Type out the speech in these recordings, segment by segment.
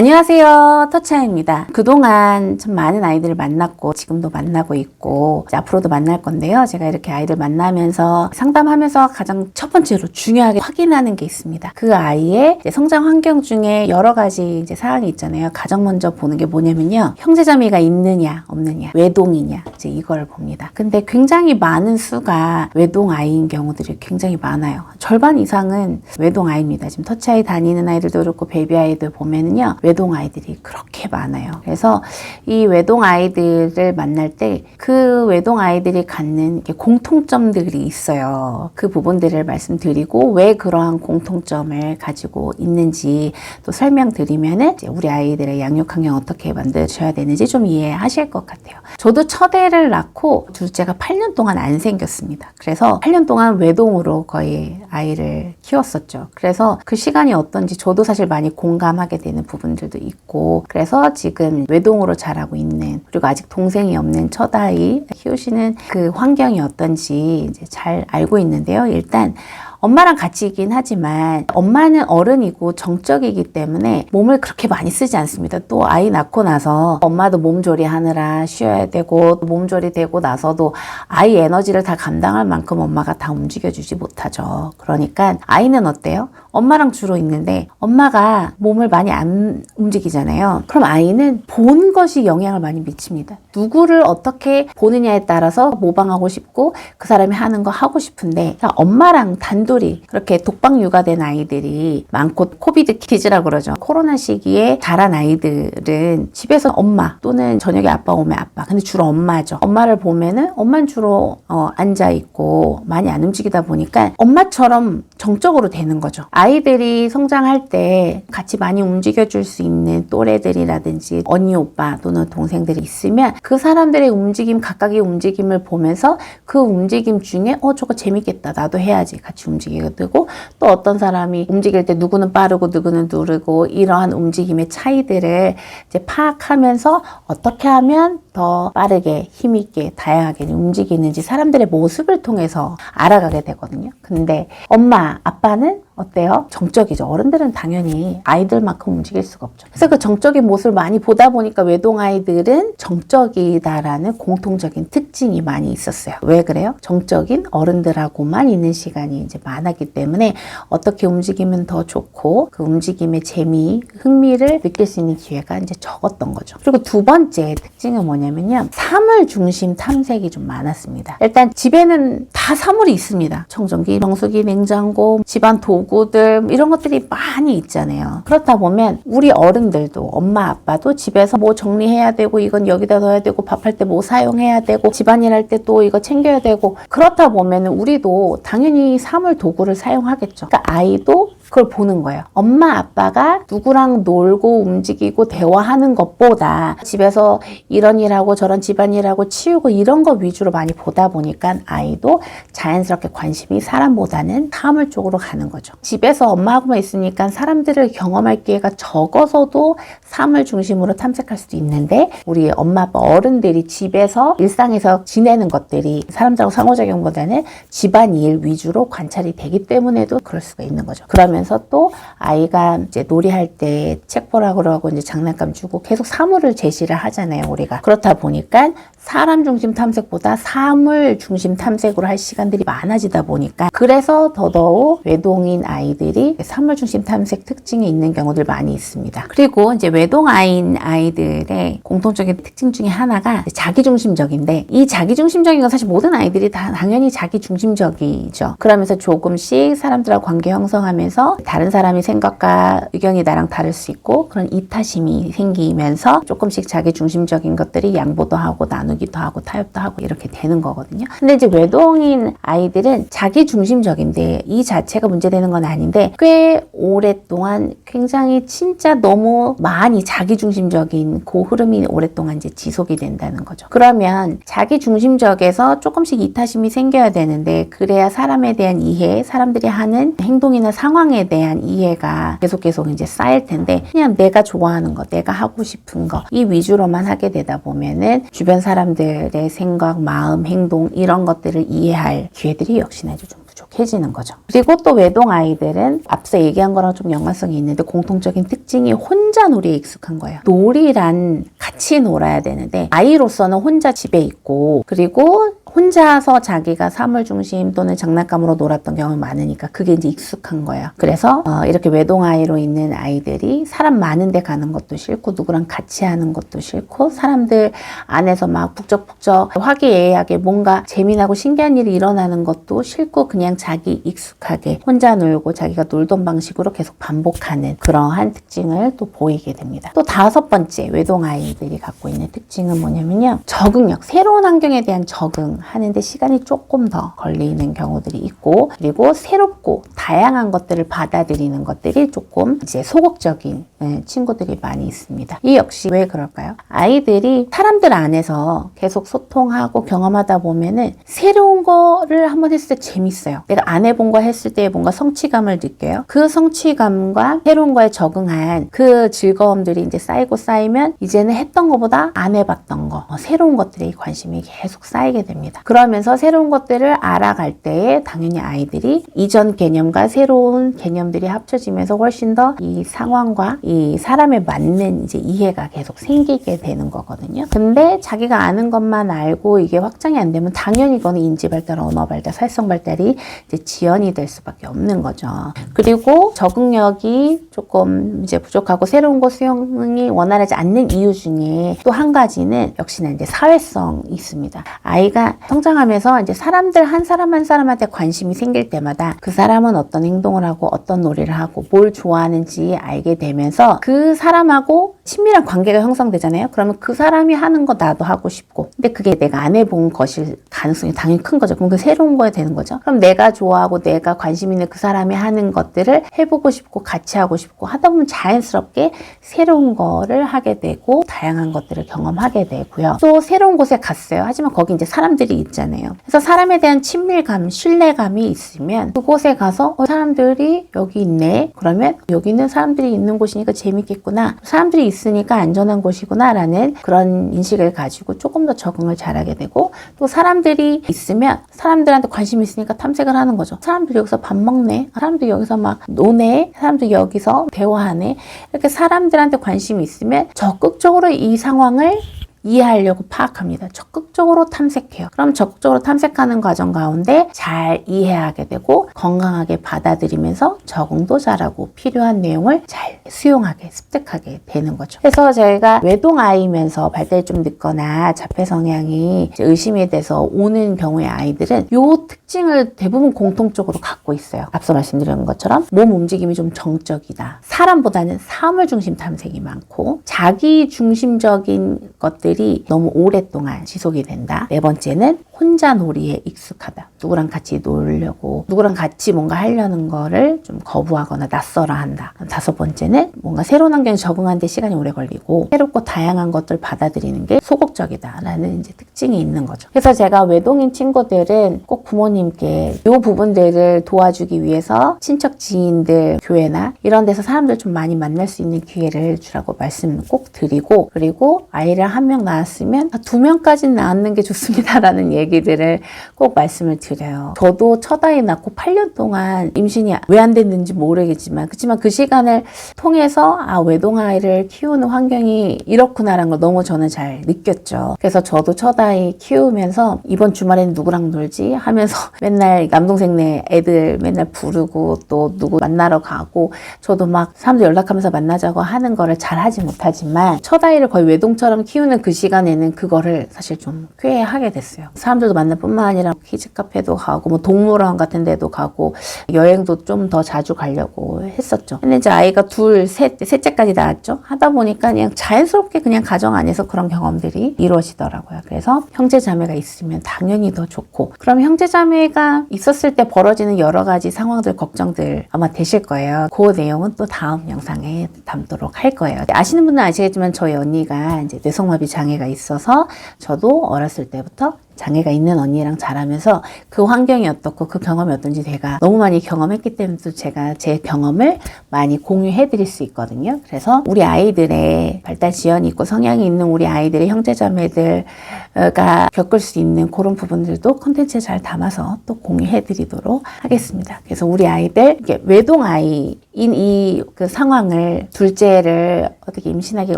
안녕하세요, 터치아입니다. 그동안 참 많은 아이들을 만났고 지금도 만나고 있고 이제 앞으로도 만날 건데요. 제가 이렇게 아이들 만나면서 상담하면서 가장 첫 번째로 중요하게 확인하는 게 있습니다. 그 아이의 이제 성장 환경 중에 여러 가지 이제 사항이 있잖아요. 가장 먼저 보는 게 뭐냐면요, 형제자매가 있느냐 없느냐, 외동이냐, 이제 이걸 봅니다. 근데 굉장히 많은 수가 외동 아이인 경우들이 굉장히 많아요. 절반 이상은 외동 아이입니다. 지금 터치아이 다니는 아이들도 그렇고 베이비 아이들 보면은요, 외동 아이들이 그렇게 많아요. 그래서 이 외동 아이들을 만날 때 그 외동 아이들이 갖는 공통점들이 있어요. 그 부분들을 말씀드리고 왜 그러한 공통점을 가지고 있는지 또 설명드리면은 이제 우리 아이들의 양육 환경 어떻게 만드셔야 되는지 좀 이해하실 것 같아요. 저도 첫 애를 낳고 둘째가 8년 동안 안 생겼습니다. 그래서 8년 동안 외동으로 거의 아이를 키웠었죠. 그래서 그 시간이 어떤지 저도 사실 많이 공감하게 되는 부분들도 있고, 그래서 지금 외동으로 자라고 있는, 그리고 아직 동생이 없는 첫 아이 키우시는 그 환경이 어떤지 이제 잘 알고 있는데요. 일단 엄마랑 같이 있긴 하지만 엄마는 어른이고 정적이기 때문에 몸을 그렇게 많이 쓰지 않습니다. 또 아이 낳고 나서 엄마도 몸조리 하느라 쉬어야 되고, 몸조리 되고 나서도 아이 에너지를 다 감당할 만큼 엄마가 다 움직여주지 못하죠. 그러니까 아이는 어때요? 엄마랑 주로 있는데 엄마가 몸을 많이 안 움직이잖아요. 그럼 아이는 본 것이 영향을 많이 미칩니다. 누구를 어떻게 보느냐에 따라서 모방하고 싶고 그 사람이 하는 거 하고 싶은데, 엄마랑 단둘이 그렇게 독방 육아된 아이들이 많고, 코비드 키즈라고 그러죠. 코로나 시기에 자란 아이들은 집에서 엄마 또는 저녁에 아빠 오면 아빠, 근데 주로 엄마죠. 엄마를 보면은 엄마는 주로 앉아있고 많이 안 움직이다 보니까 엄마처럼 정적으로 되는 거죠. 아이들이 성장할 때 같이 많이 움직여줄 수 있는 또래들이라든지 언니, 오빠 또는 동생들이 있으면 그 사람들의 움직임, 각각의 움직임을 보면서 그 움직임 중에 저거 재밌겠다, 나도 해야지, 같이 움직이게 되고, 또 어떤 사람이 움직일 때 누구는 빠르고 누구는 느리고, 이러한 움직임의 차이들을 이제 파악하면서 어떻게 하면 더 빠르게, 힘있게, 다양하게 움직이는지 사람들의 모습을 통해서 알아가게 되거든요. 근데 엄마, 아빠는 어때요? 정적이죠. 어른들은 당연히 아이들만큼 움직일 수가 없죠. 그래서 그 정적인 모습을 많이 보다 보니까 외동 아이들은 정적이다라는 공통적인 특징이 많이 있었어요. 왜 그래요? 정적인 어른들하고만 있는 시간이 이제 많았기 때문에 어떻게 움직이면 더 좋고 그 움직임의 재미, 흥미를 느낄 수 있는 기회가 이제 적었던 거죠. 그리고 두 번째 특징은 뭐냐면요, 사물 중심 탐색이 좀 많았습니다. 일단 집에는 다 사물이 있습니다. 청정기, 정수기, 냉장고, 집안 도구들, 이런 것들이 많이 있잖아요. 그렇다 보면 우리 어른들도, 엄마 아빠도 집에서 뭐 정리해야 되고, 이건 여기다 넣어야 되고, 밥할 때 뭐 사용해야 되고, 집안일 할 때 또 이거 챙겨야 되고, 그렇다 보면 우리도 당연히 사물 도구를 사용하겠죠. 그러니까 아이도 그걸 보는 거예요. 엄마 아빠가 누구랑 놀고 움직이고 대화하는 것보다 집에서 이런 일하고 저런 집안일하고 치우고 이런 거 위주로 많이 보다 보니까 아이도 자연스럽게 관심이 사람보다는 사물 쪽으로 가는 거죠. 집에서 엄마하고만 있으니까 사람들을 경험할 기회가 적어서도 사물 중심으로 탐색할 수도 있는데, 우리 엄마 아빠 어른들이 집에서 일상에서 지내는 것들이 사람들하고 상호작용보다는 집안일 위주로 관찰이 되기 때문에도 그럴 수가 있는 거죠. 그러면 또 아이가 이제 놀이할 때 책 보라 그러고 이제 장난감 주고 계속 사물을 제시를 하잖아요, 우리가. 그렇다 보니까 사람 중심 탐색보다 사물 중심 탐색으로 할 시간들이 많아지다 보니까, 그래서 더더욱 외동인 아이들이 사물 중심 탐색 특징이 있는 경우들 많이 있습니다. 그리고 이제 외동 아이인 아이들의 공통적인 특징 중에 하나가 자기중심적인데, 이 자기중심적인 건 사실 모든 아이들이 다 당연히 자기중심적이죠. 그러면서 조금씩 사람들하고 관계 형성하면서 다른 사람의 생각과 의견이 나랑 다를 수 있고, 그런 이타심이 생기면서 조금씩 자기중심적인 것들이 양보도 하고 나누기도 하고 타협도 하고 이렇게 되는 거거든요. 근데 이제 외동인 아이들은 자기중심적인데, 이 자체가 문제되는 건 아닌데, 꽤 오랫동안 굉장히 진짜 너무 많이 자기중심적인 그 흐름이 오랫동안 이제 지속이 된다는 거죠. 그러면 자기중심적에서 조금씩 이타심이 생겨야 되는데, 그래야 사람에 대한 이해, 사람들이 하는 행동이나 상황에 대한 이해가 계속 이제 쌓일 텐데, 그냥 내가 좋아하는 거, 내가 하고 싶은 거, 이 위주로만 하게 되다 보면은 주변 사람들의 생각, 마음, 행동, 이런 것들을 이해할 기회들이 역시나 좀 부족해요. 익숙해지는 거죠. 그리고 또 외동 아이들은 앞서 얘기한 거랑 좀 연관성이 있는데 공통적인 특징이 혼자 놀이에 익숙한 거예요. 놀이란 같이 놀아야 되는데 아이로서는 혼자 집에 있고 그리고 혼자서 자기가 사물 중심 또는 장난감으로 놀았던 경험이 많으니까 그게 이제 익숙한 거예요. 그래서 이렇게 외동아이로 있는 아이들이 사람 많은 데 가는 것도 싫고 누구랑 같이 하는 것도 싫고 사람들 안에서 막 북적북적 화기애애하게 뭔가 재미나고 신기한 일이 일어나는 것도 싫고 그냥 자기 익숙하게 혼자 놀고 자기가 놀던 방식으로 계속 반복하는 그러한 특징을 또 보이게 됩니다. 또 5번째 외동아이들이 갖고 있는 특징은 뭐냐면요. 적응력, 새로운 환경에 대한 적응 하는데 시간이 조금 더 걸리는 경우들이 있고 그리고 새롭고 다양한 것들을 받아들이는 것들이 조금 이제 소극적인 친구들이 많이 있습니다. 이 역시 왜 그럴까요? 아이들이 사람들 안에서 계속 소통하고 경험하다 보면은 새로운 거를 한번 했을 때 재밌어요. 내가 안 해본 거 했을 때 뭔가 성취감을 느껴요. 그 성취감과 새로운 거에 적응한 그 즐거움들이 이제 쌓이고 쌓이면 이제는 했던 것보다 안 해봤던 거, 새로운 것들에 관심이 계속 쌓이게 됩니다. 그러면서 새로운 것들을 알아갈 때에 당연히 아이들이 이전 개념과 새로운 개념들이 합쳐지면서 훨씬 더 이 상황과 이 사람에 맞는 이제 이해가 계속 생기게 되는 거거든요. 근데 자기가 아는 것만 알고 이게 확장이 안 되면 당연히 이거는 인지 발달, 언어 발달, 사회성 발달이 이제 지연이 될 수밖에 없는 거죠. 그리고 적응력이 조금 이제 부족하고 새로운 것 수용이 원활하지 않는 이유 중에 또 한 가지는 역시나 이제 사회성이 있습니다. 아이가 성장하면서 이제 사람들 한 사람 한 사람한테 관심이 생길 때마다 그 사람은 어떤 행동을 하고 어떤 놀이를 하고 뭘 좋아하는지 알게 되면서 그 사람하고 친밀한 관계가 형성되잖아요. 그러면 그 사람이 하는 거 나도 하고 싶고 근데 그게 내가 안 해본 것일 가능성이 당연히 큰 거죠. 그럼 그 새로운 거에 되는 거죠. 그럼 내가 좋아하고 내가 관심 있는 그 사람이 하는 것들을 해보고 싶고 같이 하고 싶고 하다 보면 자연스럽게 새로운 거를 하게 되고 다양한 것들을 경험하게 되고요. 또 새로운 곳에 갔어요. 하지만 거기 이제 사람들이 있잖아요. 그래서 사람에 대한 친밀감, 신뢰감이 있으면 그곳에 가서 사람들이 여기 있네. 그러면 여기는 사람들이 있는 곳이니까 재밌겠구나. 사람들이 있으니까 안전한 곳이구나 라는 그런 인식을 가지고 조금 더 적응을 잘하게 되고 또 사람들이 있으면 사람들한테 관심이 있으니까 탐색을 하는 거죠. 사람들이 여기서 밥 먹네. 사람들이 여기서 막 노네. 사람들이 여기서 대화하네. 이렇게 사람들한테 관심이 있으면 적극적으로 이 상황을 이해하려고 파악합니다. 적극적으로 탐색해요. 그럼 적극적으로 탐색하는 과정 가운데 잘 이해하게 되고 건강하게 받아들이면서 적응도 잘하고 필요한 내용을 잘 수용하게 습득하게 되는 거죠. 그래서 저희가 외동아이면서 발달이 좀 늦거나 자폐 성향이 의심이 돼서 오는 경우의 아이들은 이 특징을 대부분 공통적으로 갖고 있어요. 앞서 말씀드린 것처럼 몸 움직임이 좀 정적이다. 사람보다는 사물 중심 탐색이 많고 자기 중심적인 것들이 너무 오랫동안 지속이 된다. 4번째는 혼자 놀이에 익숙하다. 누구랑 같이 놀려고 누구랑 같이 뭔가 하려는 거를 좀 거부하거나 낯설어 한다. 5번째는 뭔가 새로운 환경에 적응하는데 시간이 오래 걸리고 새롭고 다양한 것들을 받아들이는 게 소극적이다라는 이제 특징이 있는 거죠. 그래서 제가 외동인 친구들은 꼭 부모님께 이 부분들을 도와주기 위해서 친척, 지인들, 교회나 이런 데서 사람들 좀 많이 만날 수 있는 기회를 주라고 말씀 꼭 드리고 그리고 아이를 한 명 낳았으면 2명까지는 낳는 게 좋습니다라는 얘기들을 꼭 말씀을 드려요. 저도 첫 아이 낳고 8년 동안 임신이 왜 안 됐는지 모르겠지만 그렇지만 그 시간을 통해서 외동아이를 키우는 환경이 이렇구나라는 걸 너무 저는 잘 느꼈죠. 그래서 저도 첫 아이 키우면서 이번 주말에는 누구랑 놀지 하면서 맨날 남동생네 애들 맨날 부르고 또 누구 만나러 가고 저도 막 사람들 연락하면서 만나자고 하는 거를 잘 하지 못하지만 첫 아이를 거의 외동처럼 키우는 그 시간에는 그거를 사실 좀 꽤 하게 됐어요. 사람들도 만날 뿐만 아니라 키즈 카페도 가고 뭐 동물원 같은 데도 가고 여행도 좀 더 자주 가려고 했었죠. 근데 이제 아이가 셋째까지 낳았죠. 하다 보니까 그냥 자연스럽게 그냥 가정 안에서 그런 경험들이 이루어지더라고요. 그래서 형제 자매가 있으면 당연히 더 좋고 그럼 형제 자매가 있었을 때 벌어지는 여러 가지 상황들, 걱정들 아마 되실 거예요. 그 내용은 또 다음 영상에 담도록 할 거예요. 아시는 분은 아시겠지만 저희 언니가 이제 뇌성마비 장애가 있어서 저도 어렸을 때부터 장애가 있는 언니랑 자라면서 그 환경이 어떻고 그 경험이 어떤지 제가 너무 많이 경험했기 때문에 또 제가 제 경험을 많이 공유해 드릴 수 있거든요. 그래서 우리 아이들의 발달 지연이 있고 성향이 있는 우리 아이들의 형제자매들 아이가 겪을 수 있는 그런 부분들도 콘텐츠에 잘 담아서 또 공유해 드리도록 하겠습니다. 그래서 우리 아이들 이게 외동 아이인 이 그 상황을 둘째를 어떻게 임신하기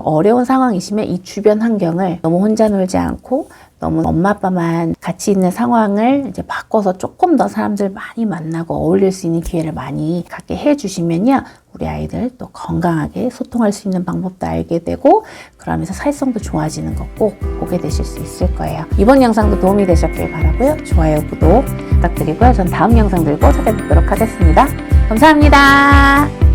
어려운 상황이시면 이 주변 환경을 너무 혼자 놀지 않고 너무 엄마 아빠만 같이 있는 상황을 이제 바꿔서 조금 더 사람들 많이 만나고 어울릴 수 있는 기회를 많이 갖게 해주시면요, 우리 아이들 또 건강하게 소통할 수 있는 방법도 알게 되고 그러면서 사회성도 좋아지는 거 꼭 보게 되실 수 있을 거예요. 이번 영상도 도움이 되셨길 바라고요. 좋아요, 구독 부탁드리고요. 전 다음 영상 들고 찾아뵙도록 하겠습니다. 감사합니다.